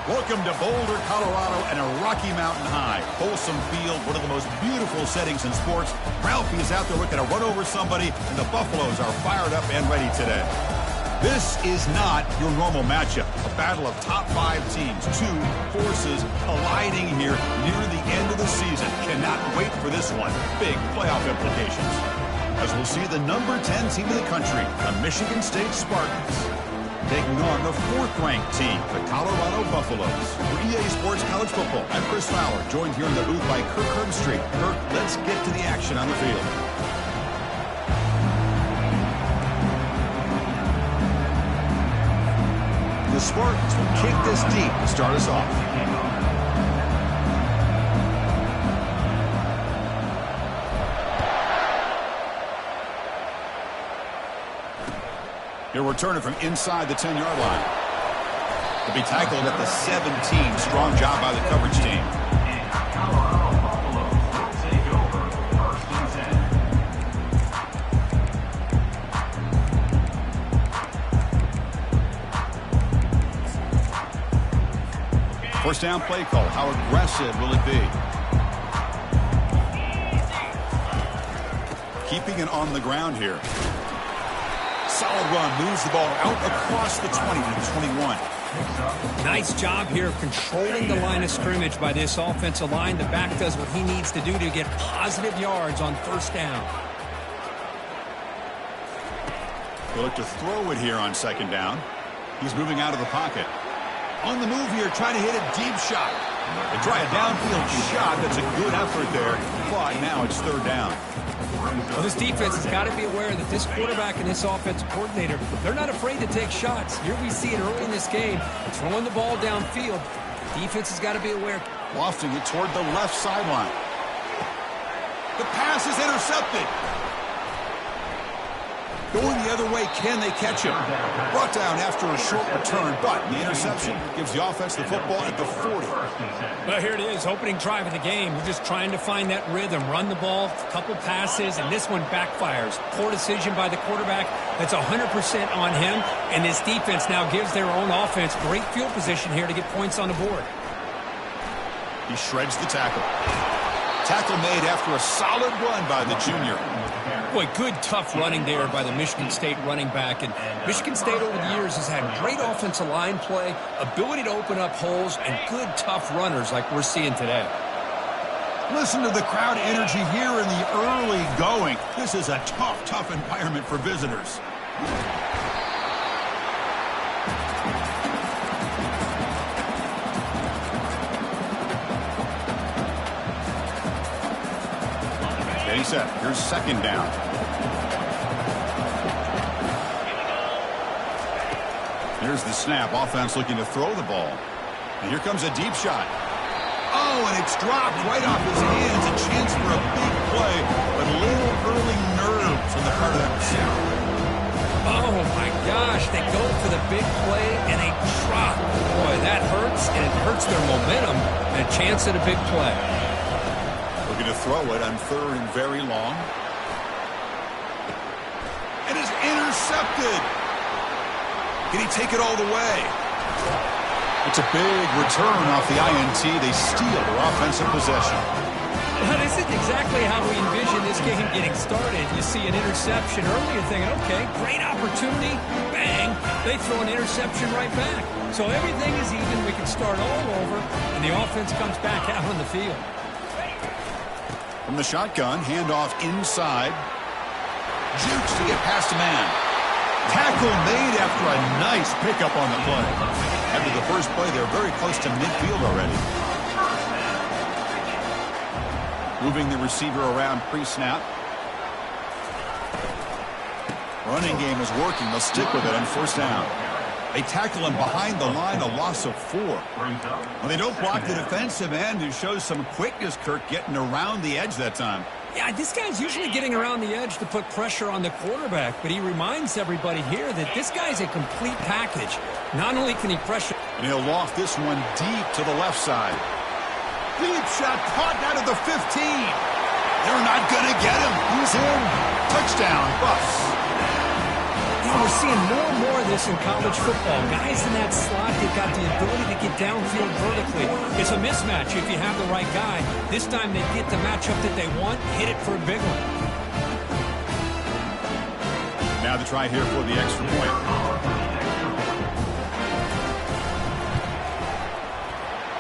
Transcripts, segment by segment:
Welcome to Boulder, Colorado, and a Rocky Mountain High. Folsom Field, one of the most beautiful settings in sports. Ralphie is out there looking to run over somebody, and the Buffaloes are fired up and ready today. This is not your normal matchup. A battle of top 5 teams. 2 forces colliding here near the end of the season. Cannot wait for this one. Big playoff implications. As we'll see the number 10 team in the country, the Michigan State Spartans, taking on the 4th-ranked team, the Colorado Buffaloes. For EA Sports College Football, I'm Chris Fowler, joined here in the booth by Kirk Herbstreit. Kirk, let's get to the action on the field. The Spartans will kick this deep to start us off. He'll return it from inside the 10-yard line. He'll be tackled at the 17. Strong job by the coverage team. First down play call. How aggressive will it be? Keeping it on the ground here. Solid run, moves the ball out across the 20 to the 21. Nice job here of controlling the line of scrimmage by this offensive line. The back does what he needs to do to get positive yards on first down. He'll look to throw it here on second down. He's moving out of the pocket. On the move here, trying to hit a deep shot. They try a downfield shot. That's a good effort there. But now it's third down. Well, this defense has got to be aware that this quarterback and this offensive coordinator, they're not afraid to take shots. Here we see it early in this game, throwing the ball downfield. The defense has got to be aware. Lofting it toward the left sideline. The pass is intercepted. Going the other way, can they catch him? Brought down after a short return, but the interception gives the offense the football at the 40. Well, here it is, opening drive of the game. We're just trying to find that rhythm, run the ball, a couple passes, and this one backfires. Poor decision by the quarterback. That's 100% on him, and this defense now gives their own offense great field position here to get points on the board. He shreds the tackle. Tackle made after a solid run by the junior. Boy, good, tough running there by the Michigan State running back. And Michigan State over the years has had great offensive line play, ability to open up holes, and good, tough runners like we're seeing today. Listen to the crowd energy here in the early going. This is a tough environment for visitors. Set. Here's second down. Here's the snap. Offense looking to throw the ball. And here comes a deep shot. Oh, and it's dropped right off his hands. A chance for a big play, but a little early nerves on the part of that receiver. Oh, my gosh. They go for the big play, and they drop. Boy, that hurts, and it hurts their momentum. And a chance at a big play. Looking to throw it on third and very long. It is intercepted. Can he take it all the way? It's a big return off the INT. They steal their offensive possession. Well, this is exactly how we envision this game getting started. You see an interception early, you're thinking, okay, great opportunity. Bang, they throw an interception right back. So everything is even. We can start all over, and the offense comes back out on the field. From the shotgun, handoff inside. Jukes to get past a man. Tackle made after a nice pickup on the play. After the first play, they're very close to midfield already. Moving the receiver around pre-snap. Running game is working. They'll stick with it on first down. They tackle him behind the line, a loss of 4. Well, they don't block the defensive end, who shows some quickness, Kirk, getting around the edge that time. Yeah, this guy's usually getting around the edge to put pressure on the quarterback, but he reminds everybody here that this guy's a complete package. Not only can he pressure... And he'll loft this one deep to the left side. Deep shot caught out of the 15. They're not going to get him. He's in. Touchdown, Buffs. Yeah, we're seeing more and more of this in college football. Guys in that slot, they've got the ability to get downfield vertically. It's a mismatch if you have the right guy. This time they get the matchup that they want, hit it for a big one. Now the try here for the extra point.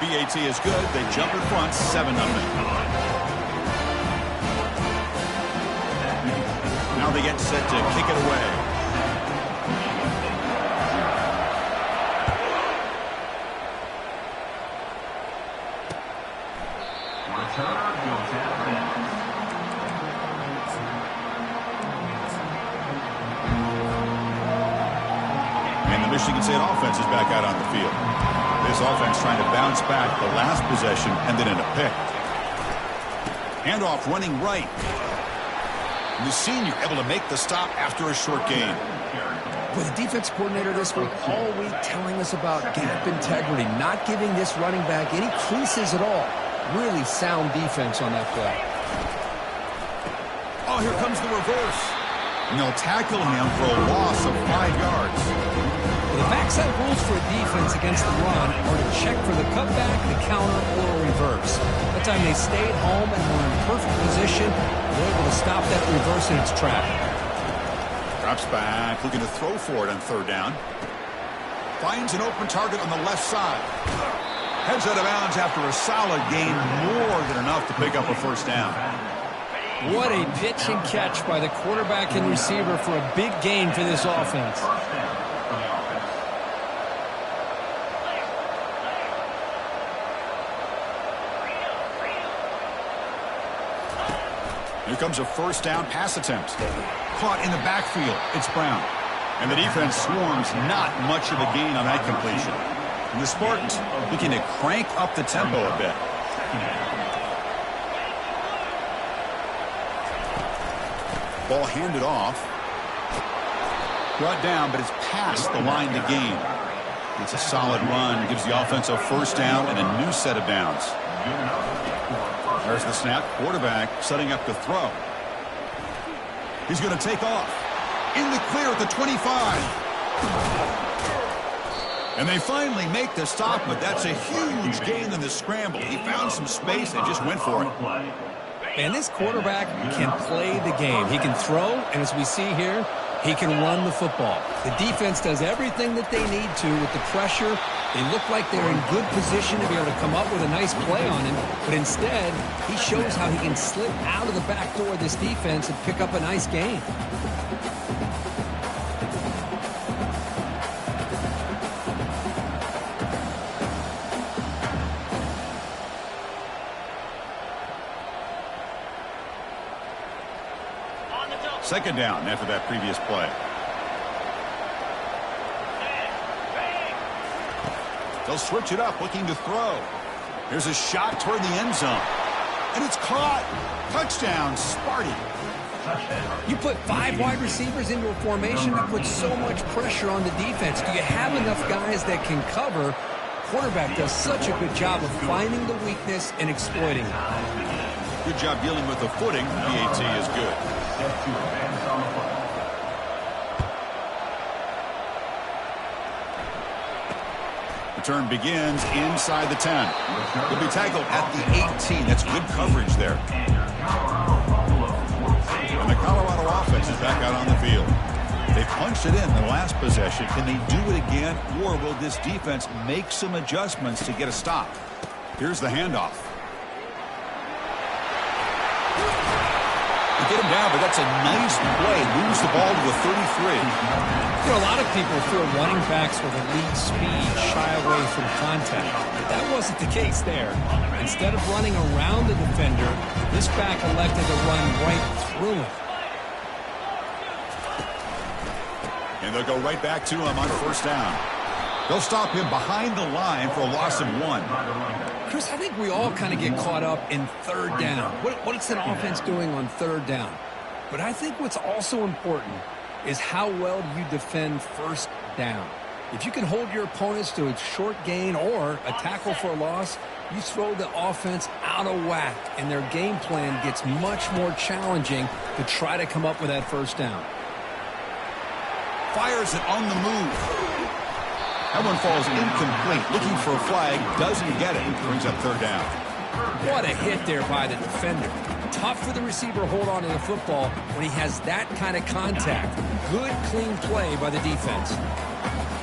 BAT is good. They jump in front, 7-0. Now they get set to kick it away. And the Michigan State offense is back out on the field. This offense trying to bounce back the last possession and then in a pick. Handoff running right. And the senior able to make the stop after a short gain. With the defense coordinator this week, all week telling us about gap integrity, not giving this running back any creases at all. Really sound defense on that play. Oh, here comes the reverse. And they'll tackle him for a loss of 5 yards. Well, the backside rules for a defense against the run are to check for the cutback, the counter, or a reverse. That time they stayed home and were in perfect position. They're able to stop that reverse in its track. Drops back, looking to throw for it on 3rd down. Finds an open target on the left side. Heads out of bounds after a solid gain, more than enough to pick up a 1st down. What a pitch and catch by the quarterback and receiver for a big gain for this offense. Here comes a 1st down pass attempt. Caught in the backfield. It's Brown. And the defense swarms, not much of a gain on that completion. And the Spartans looking to crank up the tempo a bit. Ball handed off. Brought down, but it's past the line to gain. It's a solid run. Gives the offense a 1st down and a new set of downs. There's the snap. Quarterback setting up to throw. He's going to take off. In the clear at the 25. And they finally make the stop, but that's a huge gain in the scramble. He found some space and just went for it. And this quarterback can play the game. He can throw, and as we see here, he can run the football. The defense does everything that they need to with the pressure. They look like they're in good position to be able to come up with a nice play on him, but instead, he shows how he can slip out of the back door of this defense and pick up a nice gain. Second down after that previous play. They'll switch it up, looking to throw. There's a shot toward the end zone. And it's caught. Touchdown, Sparty. You put 5 wide receivers into a formation that puts so much pressure on the defense. Do you have enough guys that can cover? Quarterback does such a good job of finding the weakness and exploiting it. Good job dealing with the footing. BAT is good. Return begins inside the 10. He'll be tackled at the 18. That's good coverage there. And the Colorado offense is back out on the field. They punched it in the last possession. Can they do it again, or will this defense make some adjustments to get a stop? Here's the handoff. They get him down, but that's a nice play. Moves the ball to the 33. You know, a lot of people feel running backs with elite speed shy away from contact. But that wasn't the case there. Instead of running around the defender, this back elected to run right through him. And they'll go right back to him on 1st down. They'll stop him behind the line for a loss of 1. Chris, I think we all kind of get caught up in 3rd down. What's an offense doing on 3rd down? But I think what's also important is how well do you defend 1st down. If you can hold your opponents to a short gain or a tackle for a loss, you throw the offense out of whack, and their game plan gets much more challenging to try to come up with that 1st down. fires it on the move. That one falls incomplete. Looking for a flag, doesn't get it. Brings up third down. What a hit there by the defender. Tough for the receiver to hold on to the football when he has that kind of contact. Good, clean play by the defense.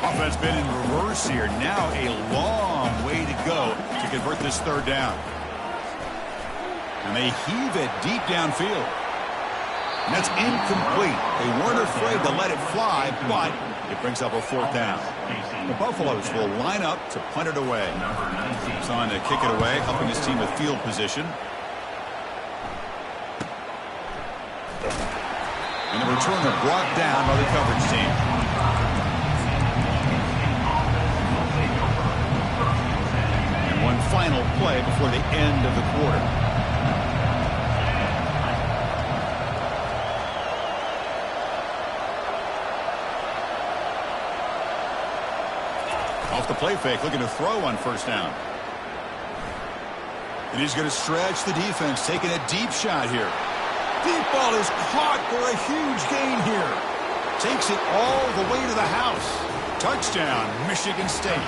Offense been in reverse here. Now a long way to go to convert this third down. And they heave it deep downfield. And that's incomplete. They weren't afraid to let it fly, but it brings up a fourth down. The Buffaloes will line up to punt it away. He's on to kick it away, helping his team with field position. And the returner brought down by the coverage team. And one final play before the end of the quarter. Off the play fake, looking to throw on first down. And he's going to stretch the defense, taking a deep shot here. Deep ball is caught for a huge gain here. Takes it all the way to the house. Touchdown, Michigan State.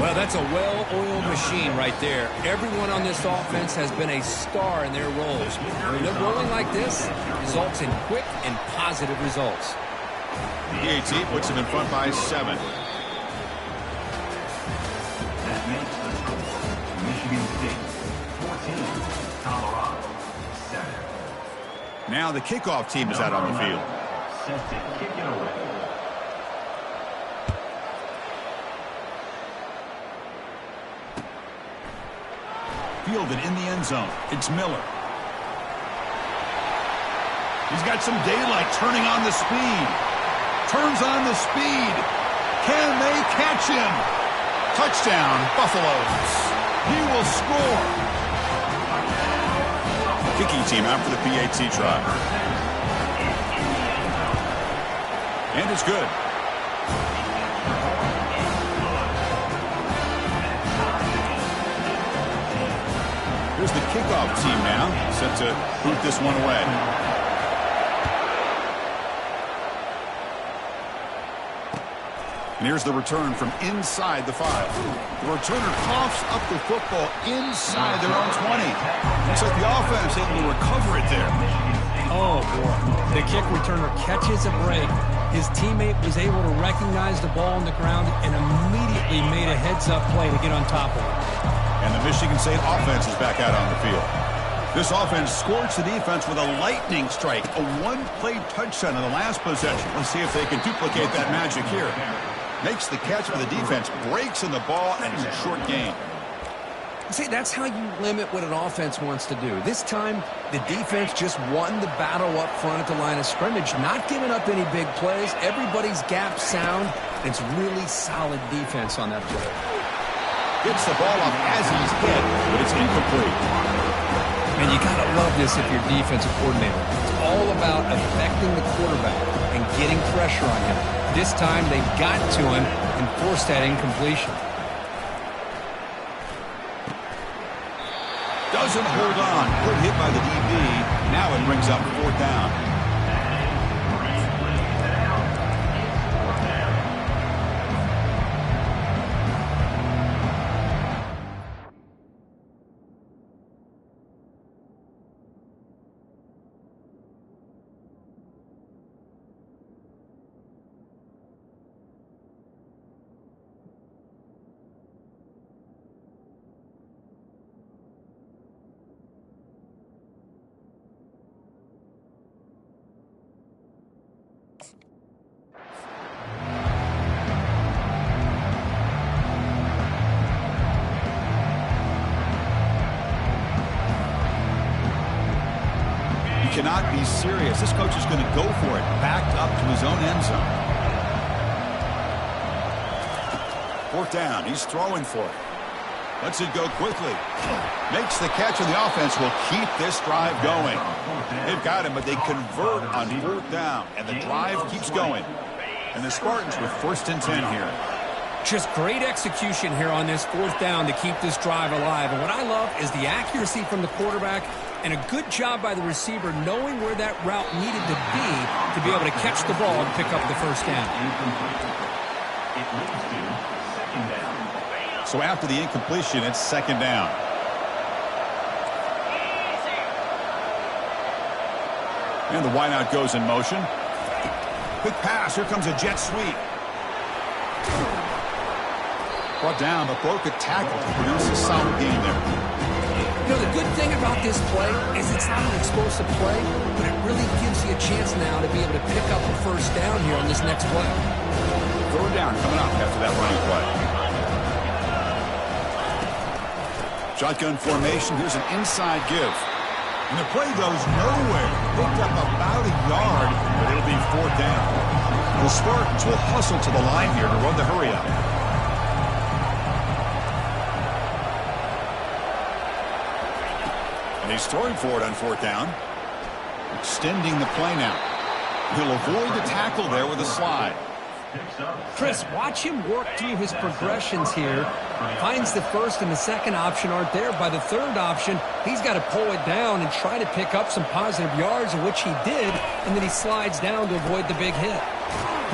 Well, that's a well-oiled machine right there. Everyone on this offense has been a star in their roles. When they're rolling like this, results in quick and positive results. The AT puts him in front by 7. Now the kickoff team is out on the field. Fielded in the end zone. It's Miller. He's got some daylight, turning on the speed. Turns on the speed. Can they catch him? Touchdown, Buffaloes. He will score. Kicking team out for the PAT try. And it's good. Here's the kickoff team now, set to boot this one away. And here's the return from inside the 5. The returner coughs up the football inside their own 20. Looks like the offense able to recover it there. Oh, boy. The kick returner catches a break. His teammate was able to recognize the ball on the ground and immediately made a heads-up play to get on top of it. And the Michigan State offense is back out on the field. This offense scorched the defense with a lightning strike. A one-play touchdown in the last possession. Let's see if they can duplicate that magic here. Makes the catch for the defense, breaks in the ball, and it's a short gain. See, that's how you limit what an offense wants to do. This time, the defense just won the battle up front at the line of scrimmage, not giving up any big plays. Everybody's gap sound. It's really solid defense on that play. Gets the ball off as he's hit, but it's incomplete. And you got to love this if you're defensive coordinator. It's all about affecting the quarterback and getting pressure on him. This time, they got to him and forced that incompletion. Doesn't hold on. Good hit by the DB. Now it brings up fourth down. Cannot be serious. This coach is going to go for it. Backed up to his own end zone. Fourth down. He's throwing for it. Lets it go quickly. Makes the catch, and the offense will keep this drive going. They've got him, but they convert on fourth down, and the drive keeps going. And the Spartans with 1st and 10 here. Just great execution here on this fourth down to keep this drive alive. And what I love is the accuracy from the quarterback And a good job by the receiver knowing where that route needed to be able to catch the ball and pick up the first down. So after the incompletion, it's second down. And the wideout goes in motion. Quick pass. Here comes a jet sweep. Brought down, but broke a tackle to produce a solid gain there. You know, the good thing about this play is it's not an explosive play, but it really gives you a chance now to be able to pick up a first down here on this next play. Third down coming up after that running play. Shotgun formation. Here's an inside give. And the play goes nowhere. Picked up about a yard, but it'll be fourth down. The Spartans will hustle to the line here to run the hurry up. And he's throwing for it on fourth down. Extending the play now. He'll avoid the tackle there with a slide. Chris, watch him work through his progressions here. Finds the first and the second option aren't there. By the third option, he's got to pull it down and try to pick up some positive yards, which he did, and then he slides down to avoid the big hit.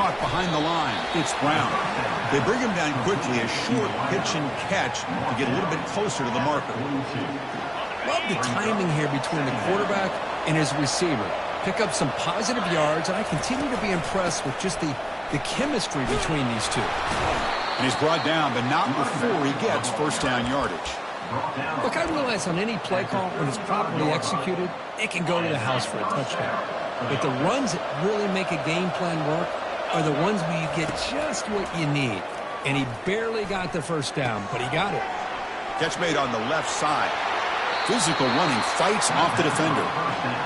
Caught behind the line. It's Brown. They bring him down quickly, a short pitch and catch to get a little bit closer to the marker. Love the timing here between the quarterback and his receiver. Pick up some positive yards, and I continue to be impressed with just the chemistry between these two. And he's brought down, but not before he gets first down yardage. Look, I realize on any play call, when it's properly executed, it can go to the house for a touchdown. But the runs that really make a game plan work are the ones where you get just what you need. And he barely got the first down, but he got it. Catch made on the left side. Physical running, fights off the defender.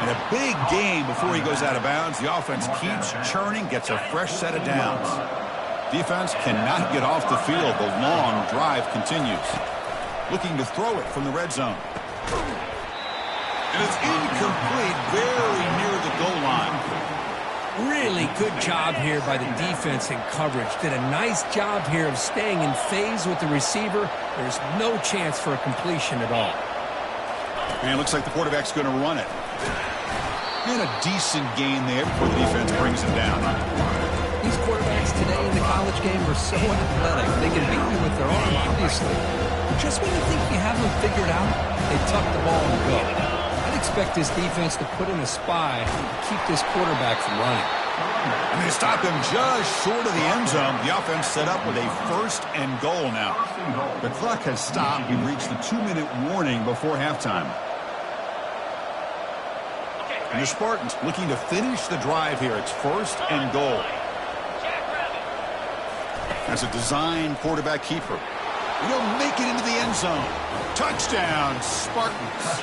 And a big gain before he goes out of bounds. The offense keeps churning, gets a fresh set of downs. Defense cannot get off the field. The long drive continues. Looking to throw it from the red zone. And it's incomplete, very near the goal line. Really good job here by the defense in coverage. Did a nice job here of staying in phase with the receiver. There's no chance for a completion at all. And it looks like the quarterback's going to run it. And a decent gain there before the defense brings him down. These quarterbacks today in the college game are so athletic. They can beat you with their arm, obviously. But just when you think you have them figured out, they tuck the ball and go. I'd expect this defense to put in a spy to keep this quarterback from running. And they stop him just short of the end zone. The offense set up with a first and goal now. The clock has stopped. We've reached the 2-minute warning before halftime. And the Spartans looking to finish the drive here. It's first and goal. As a design quarterback keeper. He'll make it into the end zone. Touchdown, Spartans.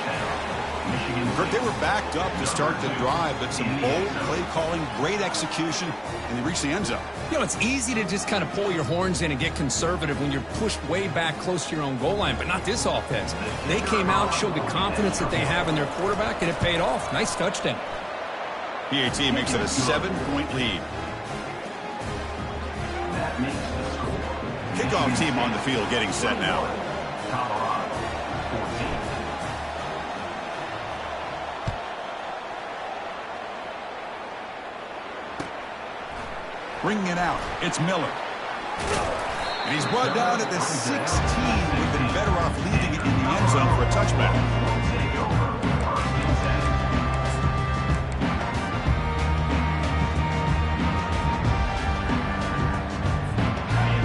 Kirk, they were backed up to start the drive, but some bold play calling, great execution, and they reached the end zone. You know, it's easy to just kind of pull your horns in and get conservative when you're pushed way back close to your own goal line, but not this offense. They came out, showed the confidence that they have in their quarterback, and it paid off. Nice touchdown. PAT makes it a 7-point lead. Kickoff team on the field getting set now. Bringing it out, it's Miller. And he's brought down at the 16. We've been better off leaving it in the end zone for a touchback.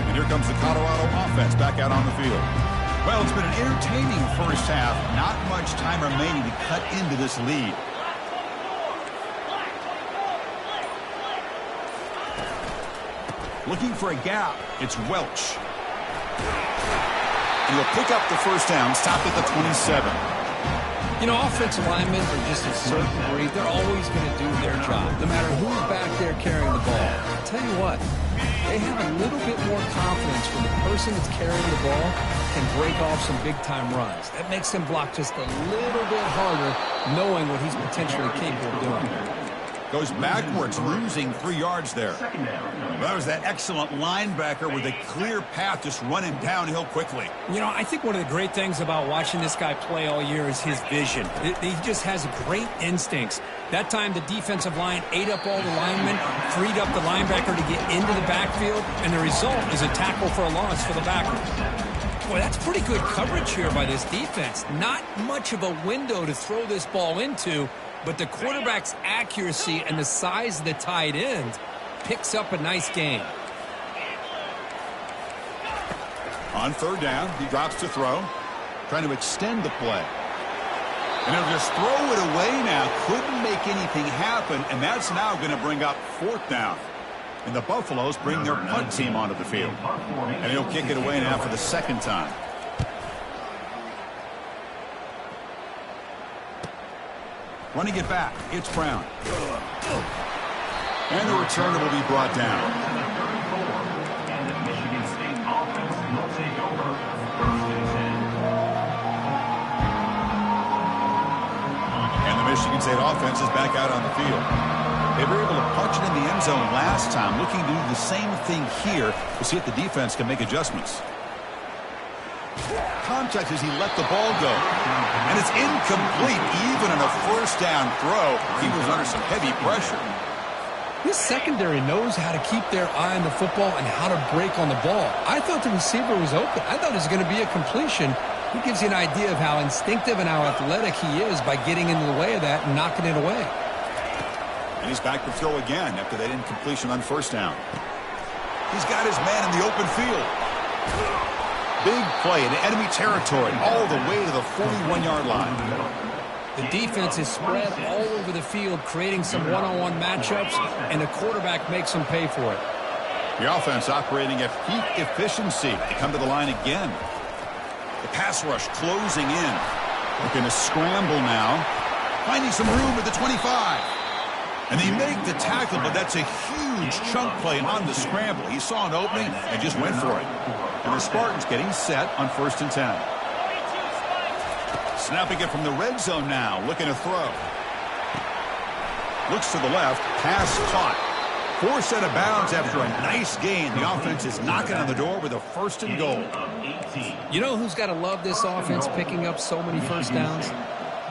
And here comes the Colorado offense back out on the field. Well, it's been an entertaining first half. Not much time remaining to cut into this lead. Looking for a gap. It's Welch. And he'll pick up the first down, stopped at the 27. You know, offensive linemen are just a certain breed. They're always going to do their job, no matter who's back there carrying the ball. I'll tell you what, they have a little bit more confidence when the person that's carrying the ball can break off some big-time runs. That makes them block just a little bit harder, knowing what he's potentially capable of doing. Goes backwards, losing 3 yards there. Well, that was that excellent linebacker with a clear path, just running downhill quickly. You know, I think one of the great things about watching this guy play all year is his vision. He just has great instincts. That time, the defensive line ate up all the linemen, freed up the linebacker to get into the backfield, and the result is a tackle for a loss for the backer. Boy, that's pretty good coverage here by this defense. Not much of a window to throw this ball into, but the quarterback's accuracy and the size of the tight end picks up a nice gain. On third down, he drops to throw, trying to extend the play. And he'll just throw it away now. Couldn't make anything happen, and that's now going to bring up fourth down. And the Buffaloes bring their punt team onto the field. And he'll kick it away now for the second time. Running it back, it's Brown. And the returner will be brought down. And the Michigan State offense is back out on the field. They were able to punch it in the end zone last time, looking to do the same thing here to see if the defense can make adjustments. Contact as he let the ball go. And it's incomplete. Even on a first down throw, he was under some heavy pressure. This secondary knows how to keep their eye on the football and how to break on the ball. I thought the receiver was open. I thought it was going to be a completion. It gives you an idea of how instinctive and how athletic he is by getting into the way of that and knocking it away. And he's back to throw again after that incompletion on first down. He's got his man in the open field. Big play in enemy territory all the way to the 41-yard line. The defense is spread all over the field, creating some one-on-one matchups, and the quarterback makes them pay for it. The offense operating at peak efficiency. They come to the line again. The pass rush closing in. They're going to scramble now. Finding some room at the 25. And they make the tackle, but that's a huge chunk play on the scramble. He saw an opening and just went for it. And the Spartans getting set on 1st and 10. Snapping it from the red zone now, looking to throw. Looks to the left, pass caught. Forced out of bounds after a nice gain. The offense is knocking on the door with a 1st and goal. You know who's got to love this offense picking up so many first downs?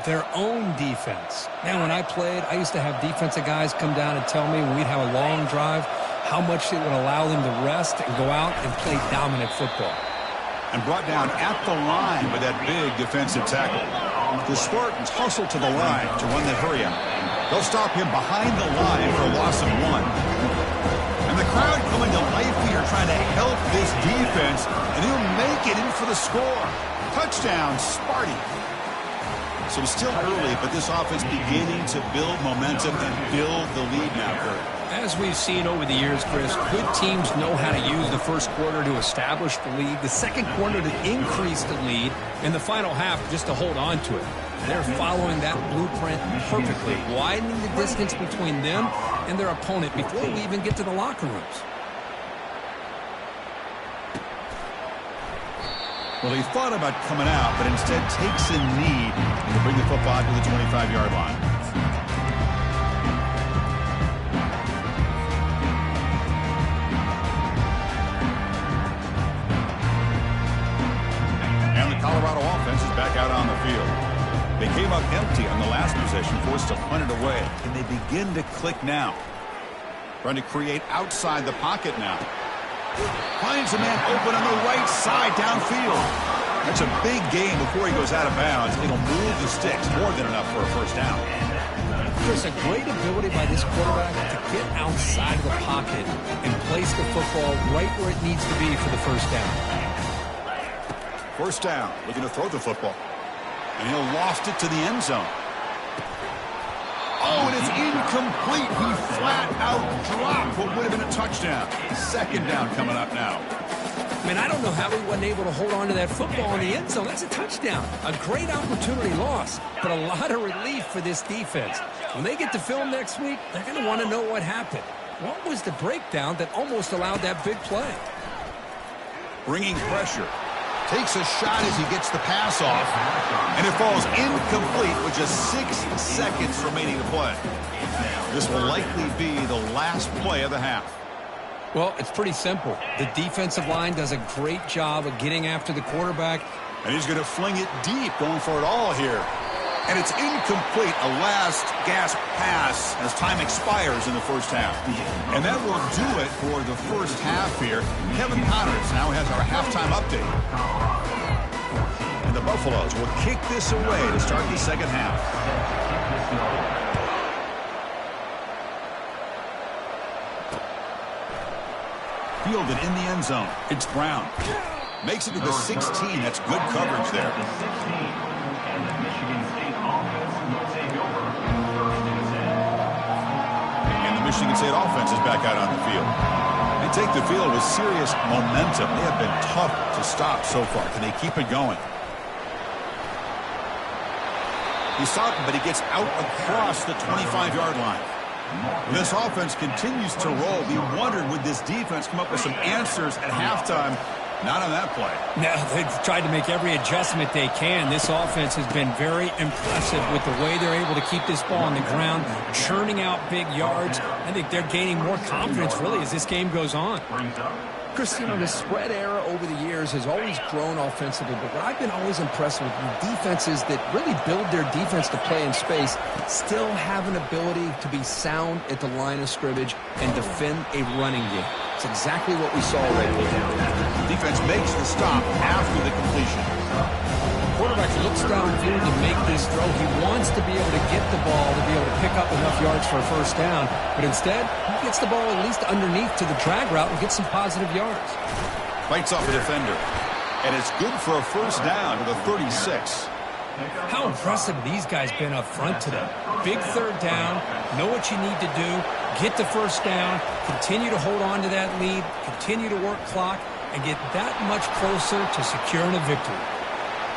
Their own defense. Man, when I played, I used to have defensive guys come down and tell me when we'd have a long drive how much it would allow them to rest and go out and play dominant football. And brought down at the line with that big defensive tackle. The Spartans hustle to the line to run that hurry out. They'll stop him behind the line for a loss of 1. And the crowd coming to life here trying to help this defense, and he'll make it in for the score. Touchdown, Sparty. So it's still early, but this offense beginning to build momentum and build the lead now, Kurt. As we've seen over the years, Chris, good teams know how to use the first quarter to establish the lead, the second quarter to increase the lead, and the final half just to hold on to it. They're following that blueprint perfectly, widening the distance between them and their opponent before we even get to the locker rooms. Well, he thought about coming out, but instead takes a knee to bring the football to the 25-yard line. And the Colorado offense is back out on the field. They came up empty on the last possession, forced to punt it away. And they begin to click now. Trying to create outside the pocket now. Finds a man open on the right side downfield. That's a big gain before he goes out of bounds. It'll move the sticks, more than enough for a first down. There's a great ability by this quarterback to get outside of the pocket and place the football right where it needs to be for the first down. First down, looking to throw the football. And he'll loft it to the end zone. Oh, and it's incomplete. He flat out dropped what would have been a touchdown. Second down coming up now. Man, I don't know how he wasn't able to hold on to that football in the end zone. That's a touchdown. A great opportunity lost, but a lot of relief for this defense. When they get to film next week, they're going to want to know what happened. What was the breakdown that almost allowed that big play? Bringing pressure. Takes a shot as he gets the pass off. And it falls incomplete with just 6 seconds remaining to play. This will likely be the last play of the half. Well, it's pretty simple. The defensive line does a great job of getting after the quarterback. And he's going to fling it deep, going for it all here. And it's incomplete, a last gasp pass as time expires in the first half. And that will do it for the first half here. Kevin Connors now has our halftime update. And the Buffaloes will kick this away to start the second half. Fielded in the end zone. It's Brown. Makes it to the 16. That's good coverage there. And the Michigan State offense is back out on the field. They take the field with serious momentum. They have been tough to stop so far. Can they keep it going? He stopped him, but he gets out across the 25-yard line. This offense continues to roll. We wondered, would this defense come up with some answers at halftime? Not on that play. No, they've tried to make every adjustment they can. This offense has been very impressive with the way they're able to keep this ball on the ground, churning out big yards. I think they're gaining more confidence, really, as this game goes on. Chris, you know, the spread era over the years has always grown offensively, but what I've been always impressed with defenses that really build their defense to play in space still have an ability to be sound at the line of scrimmage and defend a running game. It's exactly what we saw right there. Defense makes the stop after the completion. Quarterback looks downfield to make this throw. He wants to be able to get the ball to be able to pick up enough yards for a first down, but instead, he gets the ball at least underneath to the drag route and gets some positive yards. Fights off a defender, and it's good for a first down to the 36. How impressive these guys been up front today. Big third down, know what you need to do, get the first down, continue to hold on to that lead, continue to work clock, and get that much closer to securing a victory.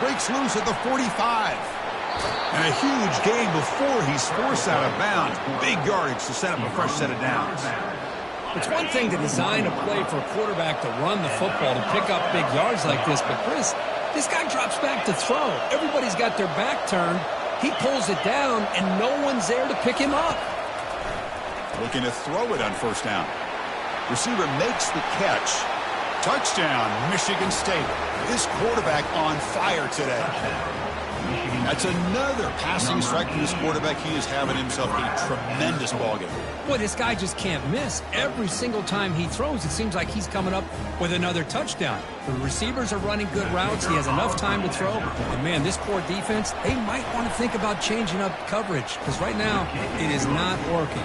Breaks loose at the 45. And a huge gain before he's forced out of bounds. Big yardage to set up a fresh set of downs. It's one thing to design a play for a quarterback to run the football, to pick up big yards like this, but Chris, this guy drops back to throw. Everybody's got their back turned. He pulls it down, and no one's there to pick him up. Looking to throw it on first down. Receiver makes the catch. Touchdown, Michigan State. This quarterback on fire today. That's another passing strike from this quarterback. He is having himself a tremendous ballgame. Boy, this guy just can't miss. Every single time he throws, it seems like he's coming up with another touchdown. The receivers are running good routes. He has enough time to throw. And, man, this poor defense, they might want to think about changing up coverage because right now it is not working.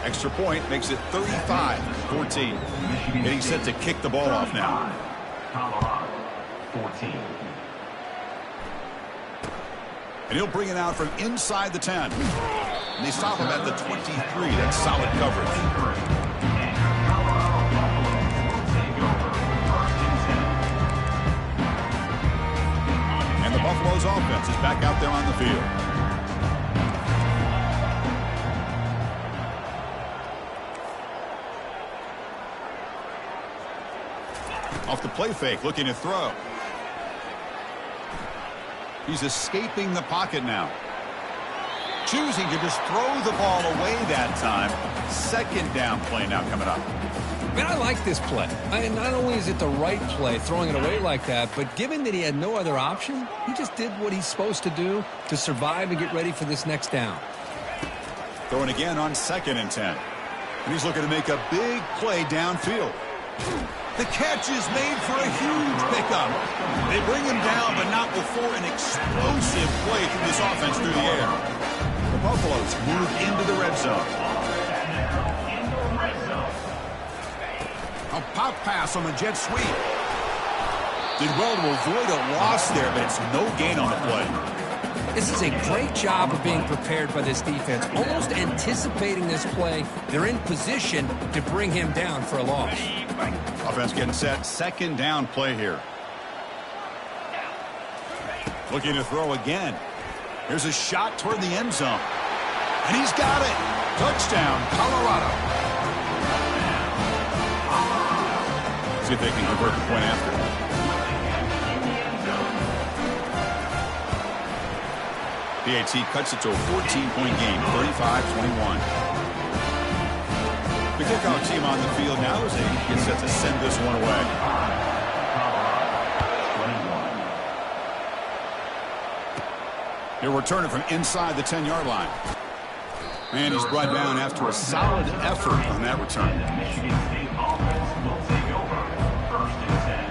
Extra point makes it 35-14. Getting set to kick the ball off now. Colorado, 14. And he'll bring it out from inside the 10. And they stop him at the 23. That's solid coverage. And the Buffaloes offense is back out there on the field. Off the play fake, looking to throw. He's escaping the pocket now. Choosing to just throw the ball away that time. Second down play now coming up. Man, I like this play. Not only is it the right play, throwing it away like that, but given that he had no other option, he just did what he's supposed to do to survive and get ready for this next down. Throwing again on 2nd and 10. And he's looking to make a big play downfield. The catch is made for a huge pickup. They bring him down, but not before an explosive play through this offense through the air. The Buffaloes move into the red zone. A pop pass on the jet sweep. Did well to avoid a loss there, but it's no gain on the play. This is a great job of being prepared by this defense, almost anticipating this play. They're in position to bring him down for a loss. Offense getting set. Second down play here. Looking to throw again. Here's a shot toward the end zone. And he's got it. Touchdown, Colorado. See if they can convert the point after. PAT cuts it to a 14-point game, 35-21. The kickoff team on the field now as they get set to send this one away. He'll return it from inside the 10-yard line. And he's brought down after a solid effort on that return. Michigan State offense will take over. 1st and 10.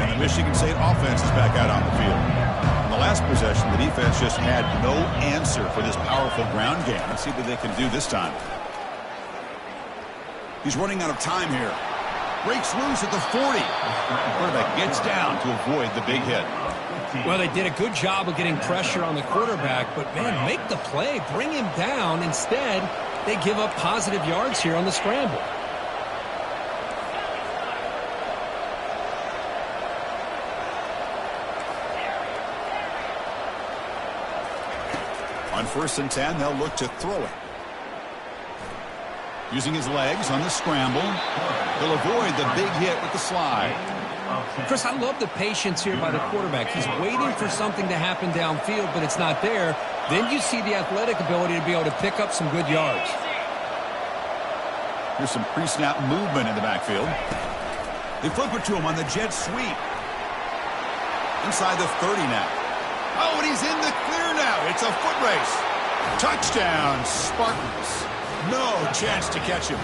And the Michigan State offense is back out on the field. In the last possession, the defense just had no answer for this powerful ground game. Let's see what they can do this time. He's running out of time here. Breaks loose at the 40. Quarterback gets down to avoid the big hit. Well, they did a good job of getting pressure on the quarterback, but, man, make the play. Bring him down. Instead, they give up positive yards here on the scramble. On 1st and 10, they'll look to throw it. Using his legs on the scramble. They'll avoid the big hit with the slide. Chris, I love the patience here by the quarterback. He's waiting for something to happen downfield, but it's not there. Then you see the athletic ability to be able to pick up some good yards. Here's some pre-snap movement in the backfield. They flip it to him on the jet sweep. Inside the 30 now. Oh, and he's in the clear now. It's a foot race. Touchdown, Spartans. No chance to catch him.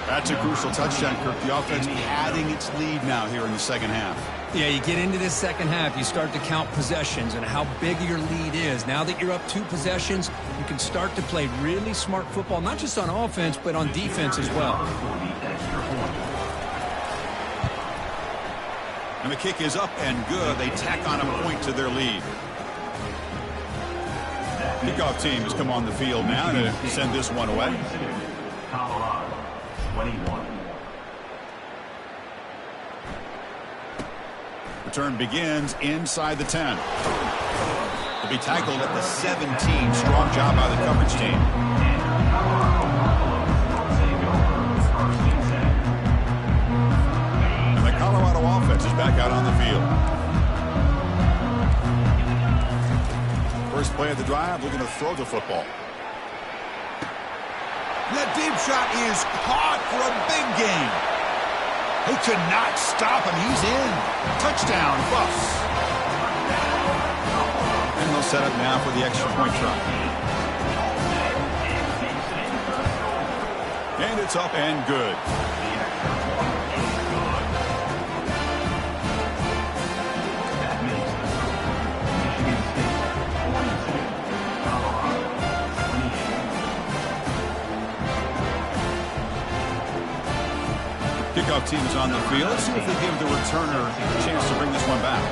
That's a crucial touchdown, Kirk. The offense padding its lead now here in the second half. Yeah, you get into this second half, you start to count possessions and how big your lead is. Now that you're up 2 possessions, you can start to play really smart football, not just on offense, but on defense as well. And the kick is up and good. They tack on a point to their lead. Kickoff team has come on the field now to send this one away. Colorado, 21. Return begins inside the 10. He'll be tackled at the 17. Strong job by the coverage team. And the Colorado offense is back out on the field. First play of the drive, looking to throw the football. That deep shot is caught for a big gain. They could not stop him. He's in. Touchdown, Buffs. And they'll set up now for the extra point try. And it's up and good. Kickoff team is on the field. Let's see if they give the returner a chance to bring this one back.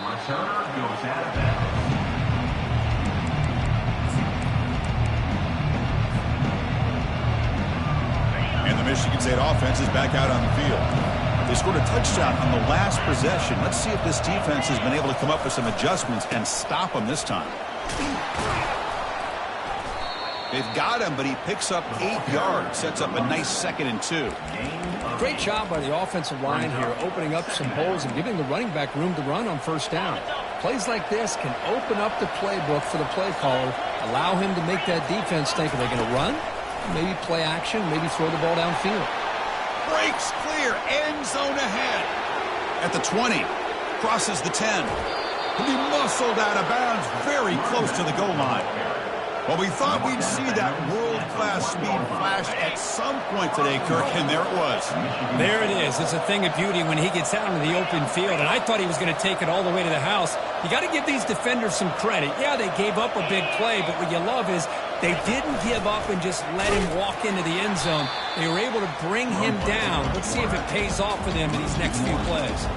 Returner goes out of bounds. And the Michigan State offense is back out on the field. They scored a touchdown on the last possession. Let's see if this defense has been able to come up with some adjustments and stop them this time. They've got him, but he picks up 8 yards. Sets up a nice 2nd and 2. Great job by the offensive line here, opening up some holes and giving the running back room to run on 1st down. Plays like this can open up the playbook for the play caller, allow him to make that defense think, are they going to run? Maybe play action, maybe throw the ball downfield. Breaks clear, end zone ahead. At the 20, crosses the 10. He'll be muscled out of bounds very close to the goal line. Well, we thought we'd see that world-class speed flash at some point today, Kirk, and there it was. There it is. It's a thing of beauty when he gets out into the open field, and I thought he was going to take it all the way to the house. You got to give these defenders some credit. Yeah, they gave up a big play, but what you love is they didn't give up and just let him walk into the end zone. They were able to bring him down. Let's see if it pays off for them in these next few plays.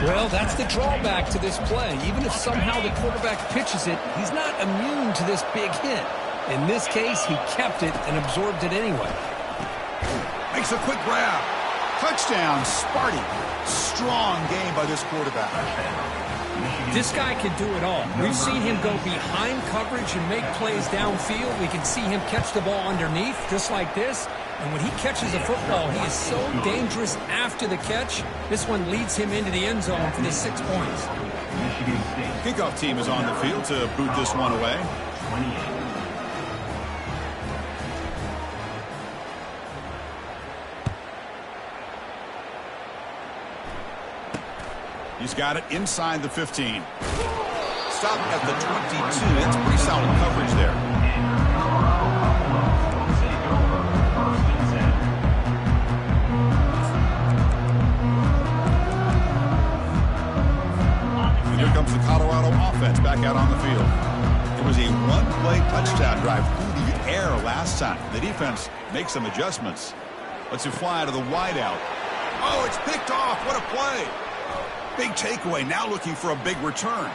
Well, that's the drawback to this play. Even if somehow the quarterback pitches it, he's not immune to this big hit. In this case, he kept it and absorbed it anyway. Makes a quick grab. Touchdown, Sparty. Strong game by this quarterback. This guy can do it all. We've seen him go behind coverage and make plays downfield. We can see him catch the ball underneath, just like this. And when he catches a football, he is so dangerous after the catch. This one leads him into the end zone for the 6 points. Kickoff team is on the field to boot this one away. 28. He's got it inside the 15. Stop at the 22. That's pretty solid coverage there. And here comes the Colorado offense back out on the field. It was a one-play touchdown drive through the air last time. The defense makes some adjustments. Let's fly to the wideout. Oh, it's picked off. What a play. Big takeaway, now looking for a big return.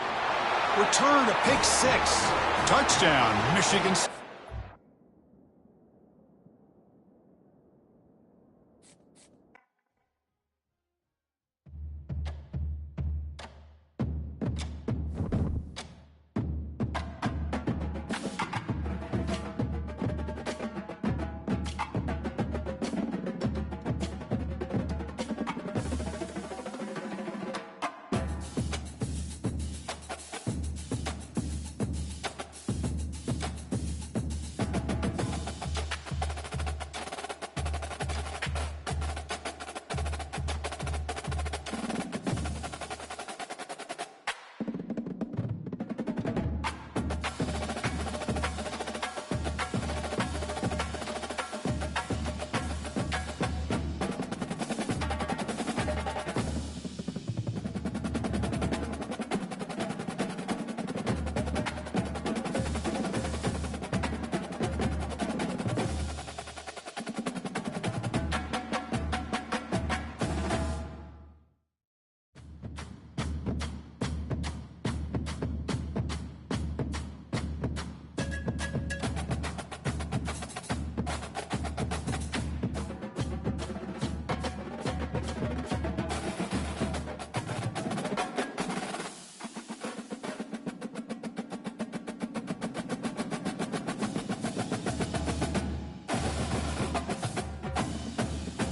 Return to pick 6. Touchdown, Michigan.